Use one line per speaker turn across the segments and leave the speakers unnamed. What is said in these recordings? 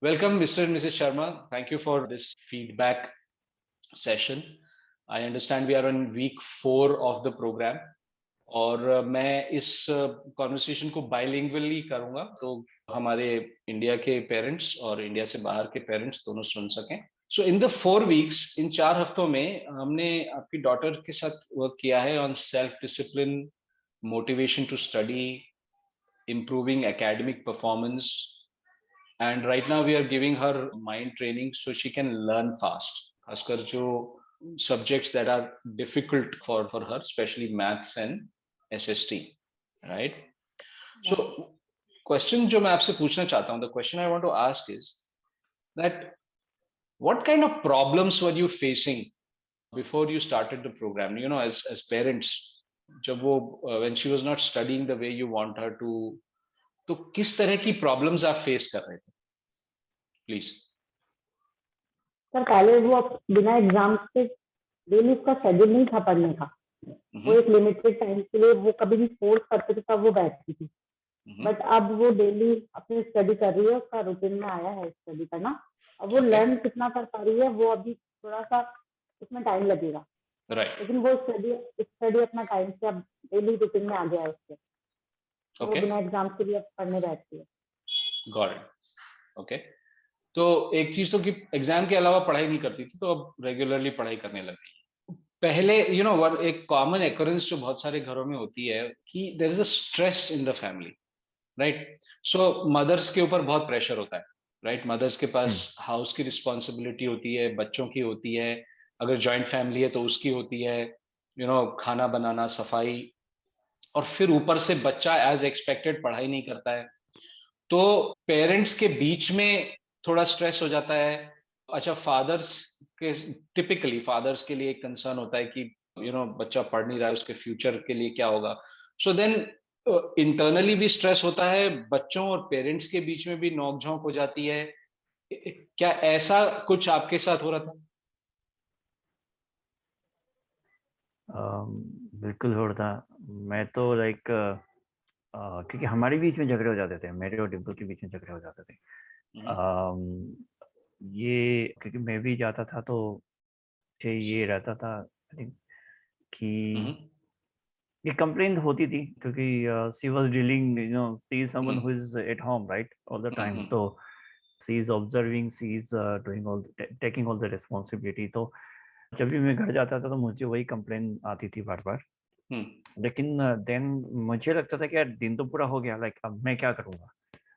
Welcome, Mr. and Mrs. Sharma. Thank you for this feedback session. I understand we are on week 4 of the program और मैं इस conversation को बाइलिंगुअली करूंगा तो हमारे इंडिया के पेरेंट्स और इंडिया से बाहर के पेरेंट्स दोनों सुन सकें। सो इन द 4 वीक्स, इन 4 हफ्तों में हमने आपकी डॉटर के साथ वर्क किया है on self discipline, motivation to study, improving academic performance, and right now we are giving her mind training so she can learn fast, खासकर जो subjects that are difficult for her, especially maths and SST, right? So question जो मैं आपसे पूछना चाहता हूँ, the question I want to ask is that what kind of problems were you facing before you started the program, you know, as parents, जब वो when she was not studying the way you want her to, तो किस तरह की problems आप face कर रहे थे? प्लीज
सर, पहले वो बिना एग्जाम के डेली उसका शेड्यूल नहीं था पढ़ने का। वो एक लिमिटेड टाइम के लिए वो कभी भी फोर्स करते थे तब वो बैठती थी, बट अब वो डेली अपनी स्टडी कर रही है, उसका रूटीन में आया है स्टडी करना। अब वो लर्न कितना कर पा रही है वो अभी थोड़ा सा उसमें टाइम लगेगा, लेकिन वो स्टडी अपना टाइम से अब डेली रूटीन में आ गया है उसके। वो बिना एग्जाम के लिए अब पढ़ने बैठती है।
Got it. ओके, तो एक चीज तो कि एग्जाम के अलावा पढ़ाई नहीं करती थी, तो अब रेगुलरली पढ़ाई करने लग गई। पहले यू नो एक कॉमन एक्योरेंस जो बहुत सारे घरों में होती है कि there is a stress in the family, right? So mothers के ऊपर बहुत प्रेशर होता है, राइट? मदर्स के पास हाउस की रिस्पॉन्सिबिलिटी होती है, बच्चों की होती है, अगर जॉइंट फैमिली है तो उसकी होती है, यू नो, खाना बनाना, सफाई, और फिर ऊपर से बच्चा एज एक्सपेक्टेड पढ़ाई नहीं करता है, तो पेरेंट्स के बीच में थोड़ा स्ट्रेस हो जाता है। अच्छा, फादर्स के, टिपिकली फादर्स के लिए एक कंसर्न होता है कि यू नो बच्चा पढ़ नहीं रहा है, उसके फ्यूचर के लिए क्या होगा। सो देन इंटरनली भी स्ट्रेस होता है, बच्चों और पेरेंट्स के बीच में भी नोकझोंक हो जाती है। क्या ऐसा कुछ आपके साथ हो रहा था?
बिल्कुल हो रहा था। मैं तो लाइक क्योंकि हमारे बीच में झगड़े हो जाते थे, मेरे और डिम्पल के बीच में झगड़े हो जाते थे। ये क्योंकि मैं भी जाता था तो ये रहता था कि ये कंप्लेंट होती थी क्योंकि she was dealing, you know, she is someone who is at home right all the time, तो she is observing, she is doing all, taking all the responsibility. तो जब भी मैं घर जाता था तो मुझे वही कंप्लेन आती थी बार बार। लेकिन देन मुझे लगता था कि यार दिन तो पूरा हो गया, लाइक अब मैं क्या करूंगा,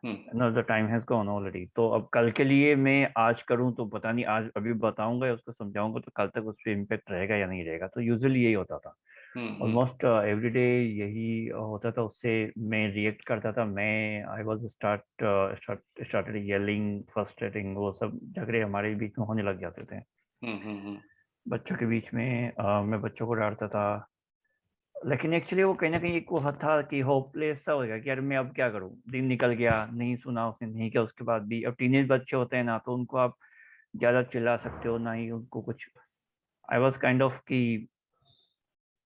know the time has gone already, तो अब कल के लिए मैं आज करूं तो पता नहीं, आज अभी बताऊंगा या उसको समझाऊंगा तो कल तक उस पर इम्पेक्ट रहेगा या नहीं रहेगा। तो यूजुअली यही होता था, ऑलमोस्ट एवरीडे यही होता था। उससे मैं रिएक्ट करता था, मैं I was started yelling, frustrating, वो सब झगड़े हमारे बीच में होने लग जाते थे बच्चों के बीच में। मैं बच्चों को डांटता था, लेकिन एक्चुअली वो कहीं ना कहीं एक वो था कि होपलेस सा हो गया कि यार मैं अब क्या करूं, दिन निकल गया, नहीं सुना उसने, नहीं किया, उसके बाद भी अब टीनेज बच्चे होते हैं ना, तो उनको आप ज्यादा चिल्ला सकते हो ना ही उनको कुछ। आई वॉज काइंड ऑफ कि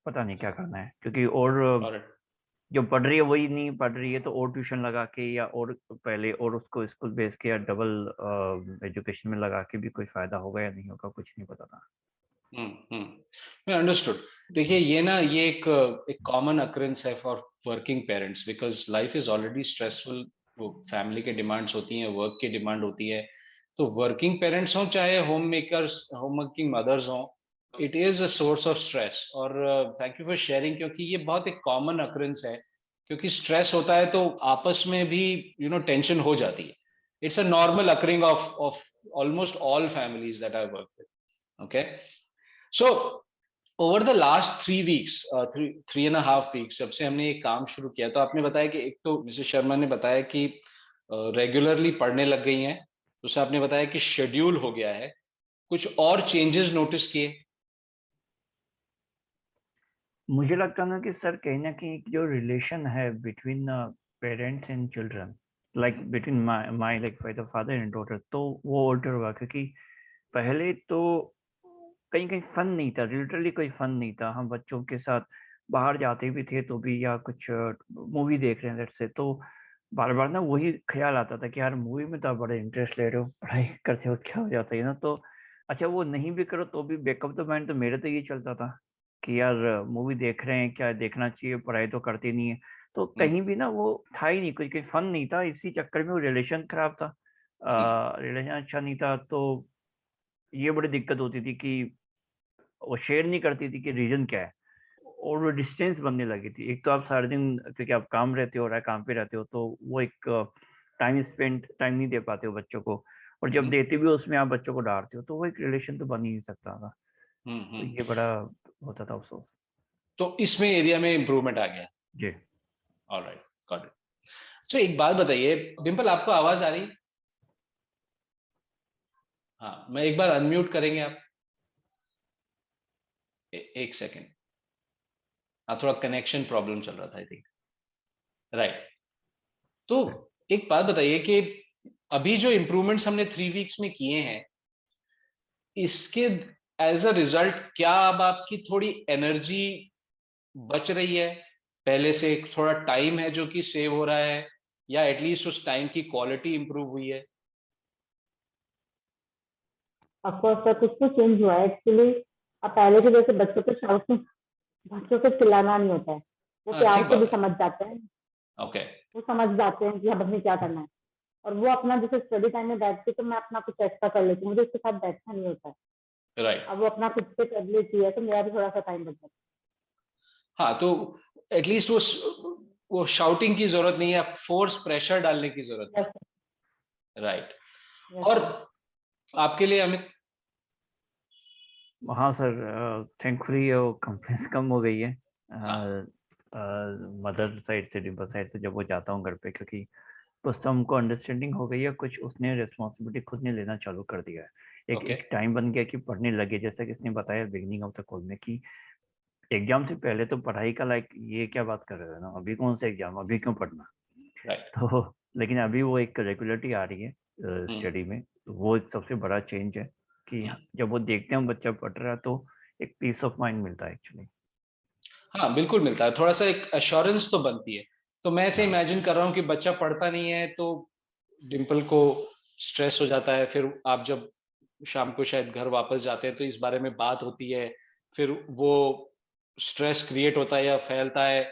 पता नहीं क्या करना है, क्योंकि और जो पढ़ रही है वही नहीं पढ़ रही है, तो और ट्यूशन लगा के या और पहले और उसको स्कूल भेज के या डबल एजुकेशन में लगा के भी कोई फायदा होगा या नहीं होगा, कुछ नहीं पता था।
मैं अंडरस्टूड। देखिए ये ना, ये एक कॉमन अकरेंस है for working parents, because life is already stressful. वो फैमिली के डिमांड्स होती हैं, वर्क की डिमांड होती है, तो वर्किंग पेरेंट्स हों चाहे homemakers, home working mothers हों, it is a source of stress. और थैंक यू फॉर शेयरिंग, क्योंकि ये बहुत एक कॉमन अकरेंस है, क्योंकि स्ट्रेस होता है तो आपस में भी यू नो टेंशन हो जाती है। It's a normal occurring of almost all families that I work with. Okay, so over the last 3 weeks, 3.5 weeks, जब से हमने ये काम शुरू किया, तो आपने बताया कि एक तो मिसेस शर्मा ने बताया कि रेगुलरली पढ़ने लग गई हैं, दूसरा आपने बताया कि शेड्यूल हो गया है, कुछ और चेंजेस नोटिस किए?
मुझे लगता है ना कि सर कहीं ना कहीं जो रिलेशन है between parents and children, like between my like father and daughter, तो वो ऑल्टर हुआ। क्योंकि पहले तो कहीं कहीं फन नहीं था, लिटरली कोई फन नहीं था। हम बच्चों के साथ बाहर जाते भी थे तो भी, या कुछ मूवी देख रहे हैं लेट्स से, तो बार बार ना वही ख्याल आता था कि यार मूवी में तो आप बड़े इंटरेस्ट ले रहे हो, पढ़ाई करते हो क्या हो जाता है ना। तो अच्छा वो नहीं भी करो तो भी बैकअप द माइंड तो मेरे तो ये चलता था कि यार मूवी देख रहे हैं, क्या देखना चाहिए, पढ़ाई तो करती नहीं है। तो कहीं भी ना वो था ही नहीं, कोई फन नहीं था, इसी चक्कर में वो रिलेशन खराब था, रिलेशन अच्छा नहीं था। तो ये बड़ी दिक्कत होती थी कि वो शेयर नहीं करती थी कि रीजन क्या है, और वो डिस्टेंस बनने लगी थी। एक तो आप सारा दिन, क्योंकि आप काम रहते हो, काम पे रहते हो, तो वो एक टाइम नहीं दे पाते हो बच्चों को, और जब देते भी हो उसमें आप बच्चों को डांटते हो, तो वो एक रिलेशन तो बन ही नहीं सकता था। तो ये बड़ा होता था अफसोस।
तो इसमें एरिया में इम्प्रूवमेंट आ गया।
जी।
Alright, got it. तो एक बात बताइए डिम्पल, आपको आवाज आ रही? हाँ, मैं एक बार अनम्यूट करेंगे आप? एक सेकेंड। हाँ, थोड़ा कनेक्शन प्रॉब्लम चल रहा था आई थिंक। राइट। तो एक बात बताइए कि अभी जो इम्प्रूवमेंट्स हमने 3 वीक्स में किए हैं, इसके एज अ रिजल्ट क्या अब आपकी थोड़ी एनर्जी बच रही है? पहले से थोड़ा टाइम है जो कि सेव हो रहा है, या एटलीस्ट उस टाइम की क्वालिटी इंप्रूव हुई है?
ऑफकोर्स सर कुछ तो चेंज हुआ है एक्चुअली। अब पहले के जैसे बच्चों को शाउट, बच्चों को चिल्लाना नहीं होता है, वो
हाँ,
प्यार
ठीक
से भी
बात है।
समझ जाते हैं।
ओके।
वो समझ जाते हैं कि हमें क्या करना है, और वो अपना जैसे स्टडी टाइम में बैठते तो मैं अपना कुछ एक्स्ट्रा कर लेती हूँ, मुझे उसके साथ बैठना नहीं होता है।
राइट।
अब वो अपना खुद से कर लेती है तो मेरा भी थोड़ा सा टाइम बच जाता
हाँ, तो एटलीस्ट वो शाउटिंग की जरूरत नहीं है, फोर्स प्रेशर डालने की जरूरत
है।
नहीं।
Yes
right.
यस
और
सर।
आपके लिए अमित?
हाँ सर, थैंकफुली वो कंप्लेंट्स कम हो गई है
हाँ।
मदर साइड से, डिम्पल साइड से, जब वो जाता हूँ घर पे, क्योंकि कुछ तो हमको अंडरस्टैंडिंग हो गई है, कुछ उसने रिस्पॉन्सिबिलिटी खुद ने लेना चालू कर दिया है। एक
ओके।
एक टाइम बन गया कि पढ़ने लगे, जैसा कि इसने बताया बिगिनिंग ऑफ द कॉल में कि एग्जाम से पहले तो पढ़ाई का लाइक ये क्या बात कर रहे हो ना, अभी कौन सा एग्जाम, अभी क्यों पढ़ना।
राइट।
तो लेकिन अभी वो एक रेगुलरिटी आ रही है स्टडी में, तो वो एक सबसे बड़ा चेंज है कि जब वो देखते हैं बच्चा पढ़ रहा है तो एक पीस ऑफ माइंड मिलता है एक्चुअली।
हाँ, बिल्कुल मिलता है, थोड़ा सा एक अश्योरेंस तो बनती है। तो मैं ऐसे
हाँ
इमेजिन कर रहा हूँ कि बच्चा पढ़ता नहीं है तो डिम्पल को स्ट्रेस हो जाता है, फिर आप जब शाम को शायद घर वापस जाते हैं तो इस बारे में बात होती है, फिर वो स्ट्रेस क्रिएट होता है या फैलता है,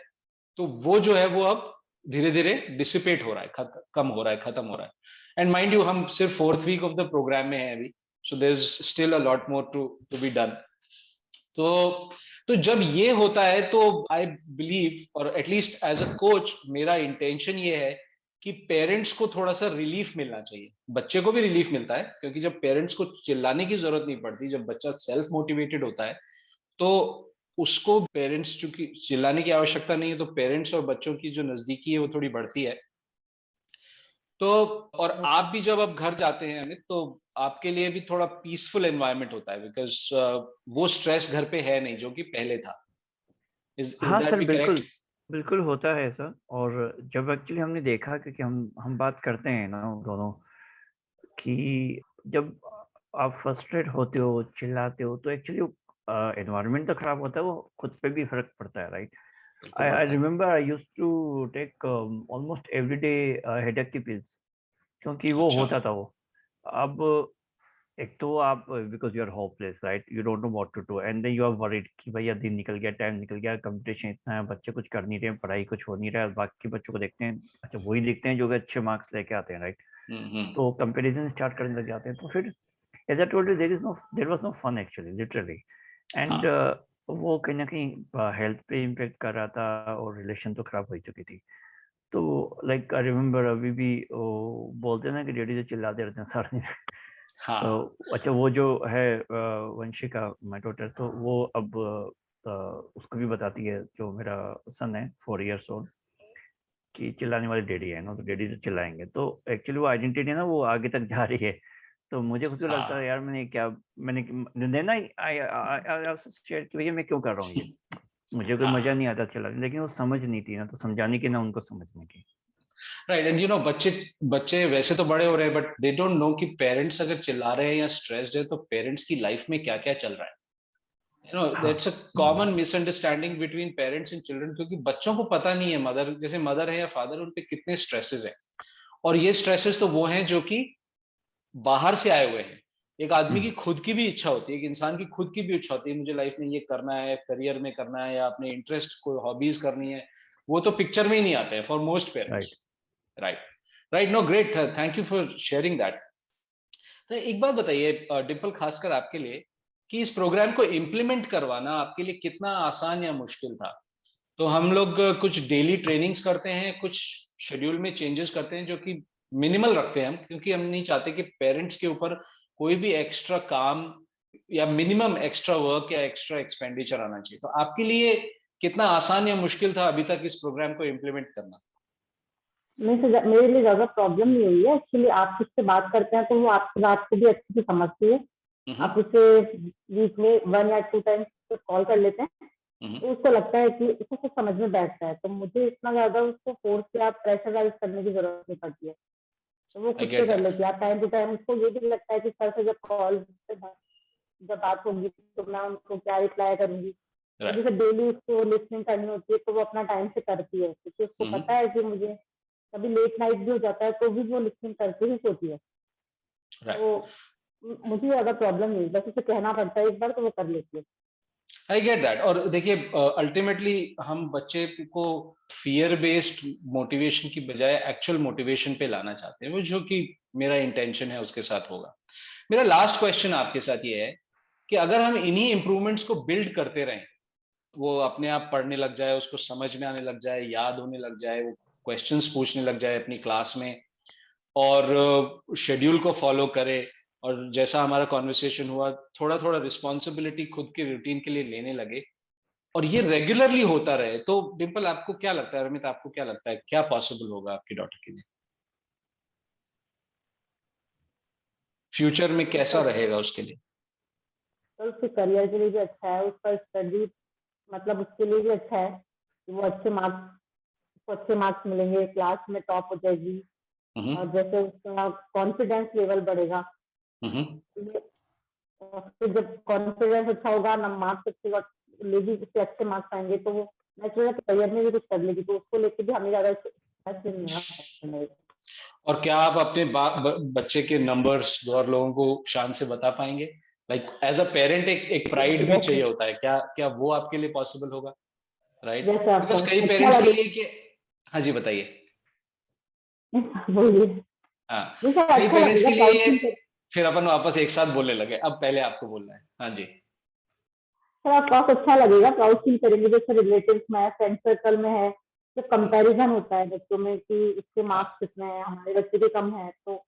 तो वो जो है वो अब धीरे धीरे डिसिपेट हो रहा है, कम हो रहा है, खत्म हो रहा है। एंड माइंड यू, हम सिर्फ 4th week of the programme में है अभी, so there is still a lot more to to be done. तो जब ये होता है तो आई बिलीव, और एटलीस्ट एज अ कोच मेरा इंटेंशन ये है कि पेरेंट्स को थोड़ा सा रिलीफ मिलना चाहिए। बच्चे को भी रिलीफ मिलता है क्योंकि जब पेरेंट्स को चिल्लाने की जरूरत नहीं पड़ती, जब बच्चा सेल्फ मोटिवेटेड होता है तो उसको पेरेंट्स, चूंकि चिल्लाने की आवश्यकता नहीं है, तो पेरेंट्स और बच्चों की जो नजदीकी है वो थोड़ी बढ़ती है। तो और
यस
आप
सर।
भी जब आप घर जाते हैं अमित, तो आपके लिए भी थोड़ा पीसफुल एनवायरनमेंट होता है, बिकॉज वो स्ट्रेस घर पे है नहीं जो कि पहले था। इज
हाँ
दैट
सर,
बी करेक्ट?
बिल्कुल बिल्कुल होता है ऐसा। और जब एक्चुअली हमने देखा, क्योंकि हम बात करते हैं ना दोनों, कि जब आप फ्रस्ट्रेट होते हो, चिल्लाते हो, तो एक्चुअली एनवायरनमेंट तो खराब होता है, वो खुद पे भी फर्क पड़ता है, राइट।
बिल्कुल
आई
पड़ता है।
Remember I used to take almost everyday headache की पिल्स, क्योंकि वो
अच्छा।
होता था वो। अब एक तो आप, because you are hopeless, right, you don't know what to do, and then you are worried कि भैया दिन निकल गया, टाइम निकल गया, कंपटीशन इतना है, बच्चे कुछ कर नहीं रहे, पढ़ाई कुछ हो नहीं रहा है, बाकी बच्चों को देखते हैं, अच्छा वही देखते हैं जो कि अच्छे मार्क्स लेके आते हैं, राइट।
हम्म।
तो कंपैरिजन स्टार्ट करने लग जाते हैं, तो फिर as I told you, there was no fun actually, literally. And
हाँ।
वो कहीं ना कहीं हेल्थ पे इम्पेक्ट कर रहा था, और रिलेशन तो खराब हो चुकी थी। तो लाइक आई रिमेम्बर अभी भी वो बोलते हैं ना कि डैडी जो चिल्लाते रहते हैं सारा दिन। तो
हाँ।
अच्छा वो जो है वंशिका, माय डॉटर, तो वो अब उसको भी बताती है, जो मेरा सन है 4 years old, कि चिल्लाने वाले डैडी है ना, तो डैडी से चिल्लाएंगे, तो एक्चुअली वो आइडेंटिटी ना वो आगे तक जा रही है। तो मुझे खुद को लगता है
हाँ।
यार, मैंने देन आई शेयर कि भैया मैं क्यों कर रहा हूँ ये, मुझे कोई मजा
हाँ।
नहीं आता चिल्लाने, लेकिन वो समझ नहीं थी ना, तो समझाने की ना उनको समझने की।
राइट। एंड यू नो, बच्चे बच्चे वैसे तो बड़े हो रहे हैं, बट दे डोंट नो कि पेरेंट्स अगर चिल्ला रहे हैं या स्ट्रेस्ड है तो पेरेंट्स की लाइफ में क्या क्या चल रहा है। That's a common misunderstanding between parents and children, क्योंकि बच्चों को पता नहीं है मदर, जैसे मदर है या फादर, उन पे कितने स्ट्रेसेस हैं। और ये स्ट्रेसेस तो वो हैं जो कि बाहर से आए हुए हैं। एक आदमी की खुद की भी इच्छा होती है, एक इंसान की खुद की भी इच्छा होती है, मुझे लाइफ में ये करना है, करियर में करना है, या अपने इंटरेस्ट को हॉबीज करनी है। वो तो पिक्चर में ही नहीं आते हैं for most parents. Right, right, no great, thank you for sharing that. तो एक बात बताइए डिम्पल, खासकर आपके लिए, कि इस प्रोग्राम को इम्प्लीमेंट करवाना आपके लिए कितना आसान या मुश्किल था? तो हम लोग कुछ डेली ट्रेनिंग्स करते हैं, कुछ शेड्यूल में चेंजेस करते हैं जो कि मिनिमल रखते हैं हम, क्योंकि हम नहीं चाहते कि पेरेंट्स के ऊपर कोई भी एक्स्ट्रा काम या मिनिमम एक्स्ट्रा वर्क या एक्स्ट्रा एक्सपेंडिचर आना चाहिए। तो आपके लिए कितना आसान या मुश्किल था अभी तक इस प्रोग्राम को इम्प्लीमेंट करना?
मेरे लिए ज्यादा प्रॉब्लम नहीं हुई है एक्चुअली। आप किससे बात करते हैं तो वो आपकी बात को भी अच्छे से समझती है। आप उसे वीक में 1 या 2 टाइम्स कॉल कर लेते हैं, तो उसको लगता है कि उसको कुछ समझ में बैठता है। तो मुझे इतना ज्यादा उसको फोर्स या प्रेशराइज करने की जरूरत नहीं पड़ती है, तो वो खुद से कर लेती है। टाइम टू टाइम उसको ये भी लगता है कि सर से जब कॉल जब बात होगी तो मैं उनको क्या रिप्लाई करूंगी। तो जैसे डेली उसको लिसनिंग करनी होती है तो वो अपना टाइम से करती है, क्योंकि उसको पता है कि मुझे कभी लेट नाइट भी हो जाता है तो भी वो लिसनिंग करके ही सोती है। तो मुझे ज्यादा प्रॉब्लम नहीं, बस उसे कहना पड़ता है एक बार तो वो कर लेती है।
I get that. और देखिए अल्टीमेटली हम बच्चे को फियर बेस्ड मोटिवेशन की बजाय एक्चुअल मोटिवेशन पे लाना चाहते हैं, वो जो कि मेरा इंटेंशन है उसके साथ होगा। मेरा लास्ट क्वेश्चन आपके साथ ये है कि अगर हम इन्हीं इंप्रूवमेंट्स को बिल्ड करते रहें, वो अपने आप पढ़ने लग जाए, उसको समझ में आने लग जाए, याद होने लग जाए, वो क्वेश्चंस पूछने लग जाए अपनी क्लास में, और शेड्यूल को फॉलो करे, और जैसा हमारा कॉन्वर्सेशन हुआ, थोड़ा थोड़ा रिस्पॉन्सिबिलिटी खुद के रूटीन के लिए लेने लगे, और ये रेगुलरली होता रहे, तो डिम्पल आपको क्या लगता है, रमित आपको क्या लगता है, क्या पॉसिबल होगा आपकी डॉटर के लिए? फ्यूचर में कैसा रहेगा उसके लिए?
तो उसके करियर के लिए भी अच्छा है, उसका स्टडी मतलब उसके लिए भी अच्छा है कि वो अच्छे मार्क्स मिलेंगे, क्लास में टॉप हो जाएगी, और जैसे उसका कॉन्फिडेंस लेवल बढ़ेगा। और फिर जब कॉन्फिडेंस अच्छा होगा ना, मार्क्स अच्छे लेगी, उससे अच्छे मार्क्स आएंगे तो वो नेचुरल करियर में भी कुछ कर लेगी। तो उसको लेके भी हमें ज्यादा नहीं।
और क्या आप अपने बच्चे के नंबर्स और लोगों को शान से बता पाएंगे? लाइक एज अ पेरेंट एक प्राइड भी चाहिए होता है, क्या क्या वो आपके लिए पॉसिबल होगा? राइट, बिकॉज कई पेरेंट्स के लिए कि, हाँ जी बताइए।
बोलिए।
हाँ, कई
अच्छा
पेरेंट्स
लगेगा
के लिए,
प्राउड।
फिर अपन वापस एक साथ बोलने लगे, अब पहले आपको बोलना है। हाँ जी।
थोड़ा बहुत अच्छा लगेगा, प्राउड फील करेंगे। जैसे रिलेटिव्स में, फ्रेंड सर्कल में है, जो कंपैरिजन होता है बच्चों में कि इसके मार्क्स कितने हैं, हमारे बच्चे के कम है, तो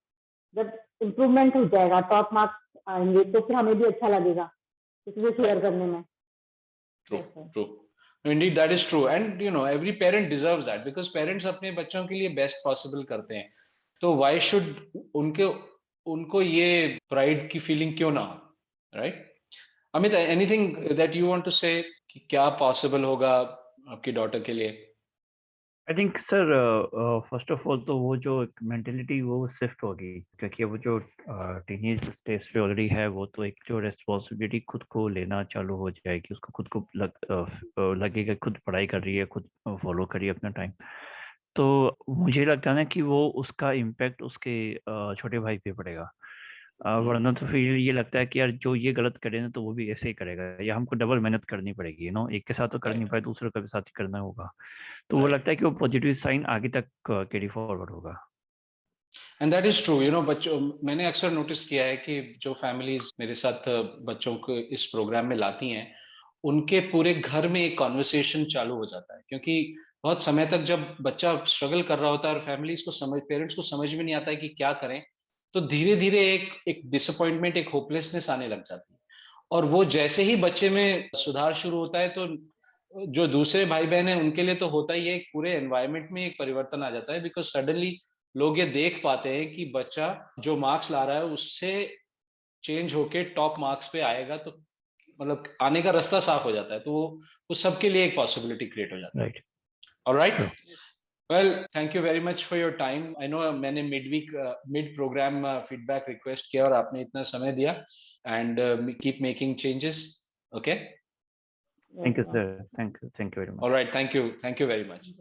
जब इम्प्रूवमेंट हो जाएगा, टॉप मार्क्स आएंगे, तो फिर हमें भी अच्छा लगेगा किसी से शेयर करने में।
True, true, Indeed that is true, and you know every parent deserves that, because parents अपने बच्चों के लिए बेस्ट पॉसिबल करते हैं, तो व्हाई शुड उनके उनको ये प्राइड की फीलिंग क्यों ना हो? Right. Amit, anything that you want to say कि क्या पॉसिबल होगा आपकी डॉटर के लिए?
I think sir, first of all तो वो जो मेंटेलिटी वो शिफ्ट होगी, क्योंकि वो जो टीनेज स्टेज पे ऑलरेडी है, वो तो एक जो रेस्पॉन्सिबिलिटी खुद को लेना चालू हो जाएगी, उसको खुद को लगेगा खुद पढ़ाई कर रही है, खुद फॉलो कर रही है अपना टाइम। तो मुझे लगता है ना कि वो उसका इम्पैक्ट उसके छोटे भाई पे पड़ेगा। वरना तो फिर ये लगता है कि यार जो ये गलत करे ना तो वो भी ऐसे ही करेगा, या हमको डबल मेहनत करनी पड़ेगी, एक के साथ तो कर नहीं पाए, दूसरे का भी साथ ही करना होगा। तो वो लगता है कि वो पॉजिटिव साइन आगे तक कैरी फॉरवर्ड होगा।
And that is true, you know बच्चों, मैंने अक्सर नोटिस किया है कि जो फैमिलीज मेरे साथ बच्चों को इस प्रोग्राम में लाती हैं, उनके पूरे घर में एक कॉन्वर्सेशन चालू हो जाता है, क्योंकि बहुत समय तक जब बच्चा स्ट्रगल कर रहा होता है और फैमिलीज को समझ, पेरेंट्स को समझ में नहीं आता है कि क्या करें, तो धीरे धीरे एक डिसअपॉइंटमेंट, एक होपलेसनेस आने लग जाती है। और वो जैसे ही बच्चे में सुधार शुरू होता है, तो जो दूसरे भाई बहन है उनके लिए तो होता ही है, पूरे एनवायरनमेंट में एक परिवर्तन आ जाता है, बिकॉज सडनली लोग ये देख पाते हैं कि बच्चा जो मार्क्स ला रहा है उससे चेंज होके टॉप मार्क्स पे आएगा, तो मतलब आने का रास्ता साफ हो जाता है, तो वो सबके लिए एक पॉसिबिलिटी क्रिएट हो जाता है।
Right.
Alright, well thank you very much for your time. I know मैंने मिड प्रोग्राम फीडबैक रिक्वेस्ट किया और आपने इतना समय दिया, and keep making changes. Okay,
Thank you, sir. Thank you very much.
All right. Thank you. Thank you very much.